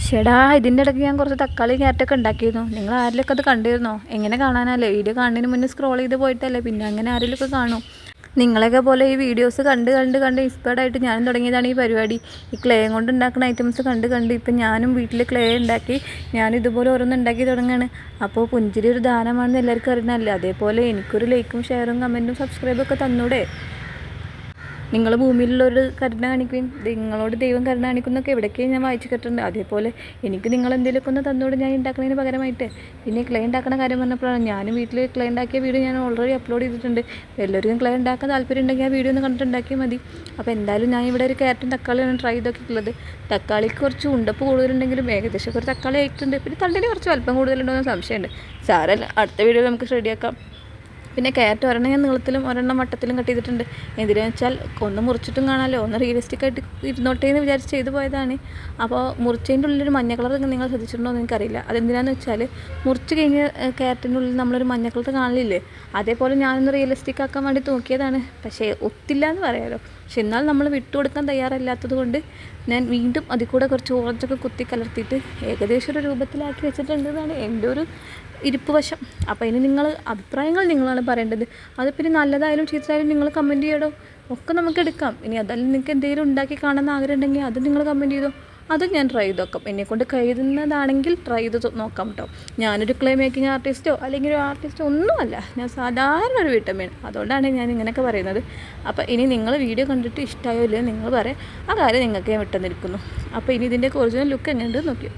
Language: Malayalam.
ചേടാ, ഇതിൻ്റെ ഇടയ്ക്ക് ഞാൻ കുറച്ച് തക്കാളി ക്യാരറ്റൊക്കെ ഉണ്ടാക്കിയിരുന്നു. നിങ്ങൾ ആരെങ്കിലുമൊക്കെ അത് കണ്ടിരുന്നോ? എങ്ങനെ കാണാനല്ലേ, വീഡിയോ കാണുന്നതിന് മുന്നേ സ്ക്രോൾ ചെയ്ത് പോയിട്ടല്ലേ, പിന്നെ അങ്ങനെ ആരെങ്കിലുമൊക്കെ കാണും. നിങ്ങളൊക്കെ പോലെ ഈ വീഡിയോസ് കണ്ട് കണ്ട് കണ്ട് ഇൻസ്പയർഡ് ആയിട്ട് ഞാനും തുടങ്ങിയതാണ് ഈ പരിപാടി. ഈ ക്ലേ കൊണ്ട് ഉണ്ടാക്കുന്ന ഐറ്റംസ് കണ്ട് കണ്ട് ഇപ്പം ഞാനും വീട്ടിൽ ക്ലേ ഉണ്ടാക്കി ഞാൻ ഇതുപോലെ ഓരോന്ന് ഉണ്ടാക്കി തുടങ്ങുകയാണ്. അപ്പോൾ പുഞ്ചിരി ഒരു ദാനമാണെന്ന് എല്ലാവർക്കും അറിയണമല്ലേ. അതേപോലെ എനിക്കൊരു ലൈക്കും ഷെയറും കമൻറ്റും സബ്സ്ക്രൈബും ഒക്കെ തന്നൂടെ? നിങ്ങൾ ഭൂമിയിലുള്ളൊരു കരുണ കാണിക്കുകയും നിങ്ങളോട് ദൈവം കരുണ കാണിക്കുന്നൊക്കെ എവിടേക്കും ഞാൻ വായിച്ചു കേട്ടിട്ടുണ്ട്. അതേപോലെ എനിക്ക് നിങ്ങൾ എന്തെങ്കിലുമൊക്കെ ഒന്ന് തന്നോട് ഞാൻ ഉണ്ടാക്കുന്നതിന് പകരമായിട്ട്. പിന്നെ ക്ലേ ഉണ്ടാക്കുന്ന കാര്യം പറഞ്ഞപ്പോഴാണ്, ഞാനും വീട്ടിൽ ക്ലേ ഉണ്ടാക്കിയ വീഡിയോ ഞാൻ ഓൾറെഡി അപ്ലോഡ് ചെയ്തിട്ടുണ്ട്. എല്ലാവർക്കും ക്ലേ ഉണ്ടാക്കാൻ താല്പര്യം ഉണ്ടെങ്കിൽ ആ വീഡിയോ ഒന്ന് കണ്ടിട്ടുണ്ടാക്കിയാൽ മതി. അപ്പോൾ എന്തായാലും ഞാൻ ഇവിടെ ഒരു ക്യാരറ്റും തക്കാളിയാണ് ട്രൈ ചെയ്തൊക്കെയുള്ളത്. തക്കാളിക്ക് കുറച്ച് ഉണ്ടപ്പ് കൂടുതലുണ്ടെങ്കിലും ഏകദേശം ഒരു തക്കാളി ആയിട്ടുണ്ട്. പിന്നെ തണ്ടിന് കുറച്ച് അല്പം കൂടുതലുണ്ടോ എന്ന് സംശയമുണ്ട്. സാരല്ല, അടുത്ത വീഡിയോ നമുക്ക് റെഡിയാക്കാം. പിന്നെ ക്യാരറ്റ് ഒരെണ്ണം ഞാൻ നീളത്തിലും ഒരെണ്ണം വട്ടത്തിലും കട്ട് ചെയ്തിട്ടുണ്ട്. എന്തിനാണെന്ന് വെച്ചാൽ ഒന്ന് മുറിച്ചിട്ടും കാണാമല്ലോ, ഒന്ന് റിയലിസ്റ്റിക് ആയിട്ട് ഇരുന്നോട്ടേ എന്ന് വിചാരിച്ച് ചെയ്തു പോയതാണ്. അപ്പോൾ മുറിച്ചതിൻ്റെ ഉള്ളിലൊരു മഞ്ഞ കളർ നിങ്ങൾ ശ്രദ്ധിച്ചിട്ടുണ്ടോ എന്ന് എനിക്കറിയില്ല. അതെന്തിനാന്ന് വെച്ചാൽ മുറിച്ച് കഴിഞ്ഞ് ക്യാരറ്റിൻ്റെ ഉള്ളിൽ നമ്മളൊരു മഞ്ഞ കളർ കാണില്ലേ, അതേപോലെ ഞാനൊന്ന് റിയലിസ്റ്റിക് ആക്കാൻ വേണ്ടി നോക്കിയതാണ്. പക്ഷേ ഒത്തില്ല എന്ന് പറയാമല്ലോ. പക്ഷെ എന്നാൽ നമ്മൾ വിട്ടുകൊടുക്കാൻ തയ്യാറല്ലാത്തത് കൊണ്ട് ഞാൻ വീണ്ടും അതിൽ കൂടെ കുറച്ച് ഓറഞ്ചൊക്കെ കുത്തി കലർത്തിയിട്ട് ഏകദേശം ഒരു രൂപത്തിലാക്കി വെച്ചിട്ടുണ്ടെന്നാണ് എൻ്റെ ഒരു ഇരിപ്പ് വശം. അപ്പോൾ ഇനി നിങ്ങൾ അഭിപ്രായങ്ങൾ നിങ്ങളാണ് പറയേണ്ടത്. അത് പിന്നെ നല്ലതായാലും ചീത്തയായാലും നിങ്ങൾ കമൻറ്റ് ചെയ്യടോ, ഒക്കെ നമുക്ക് എടുക്കാം. ഇനി അതല്ല നിങ്ങൾക്ക് എന്തെങ്കിലും ഉണ്ടാക്കി കാണുന്ന ആഗ്രഹം ഉണ്ടെങ്കിൽ അത് നിങ്ങൾ കമൻറ്റ് ചെയ്തോ, അത് ഞാൻ ട്രൈ ചെയ്ത് നോക്കാം. എന്നെക്കൊണ്ട് കഴിയുന്നതാണെങ്കിൽ ട്രൈ ചെയ്ത് നോക്കാം കേട്ടോ. ഞാനൊരു ക്ലേ മേക്കിംഗ് ആർട്ടിസ്റ്റോ അല്ലെങ്കിൽ ഒരു ആർട്ടിസ്റ്റോ ഒന്നുമല്ല, ഞാൻ സാധാരണ ഒരു വീട്ടമ്മയാണ്. അതുകൊണ്ടാണ് ഞാൻ ഇങ്ങനെയൊക്കെ പറയുന്നത്. അപ്പോൾ ഇനി നിങ്ങൾ വീഡിയോ കണ്ടിട്ട് ഇഷ്ടമായോ ഇല്ലയോ നിങ്ങൾ പറയാം, ആ കാര്യം നിങ്ങൾക്ക് ഞാൻ വിട്ടുതന്നിരിക്കുന്നു. അപ്പോൾ ഇനി ഇതിൻ്റെയൊക്കെ ഒറിജിനൽ ലുക്ക് എങ്ങനെയുണ്ട് നോക്കി.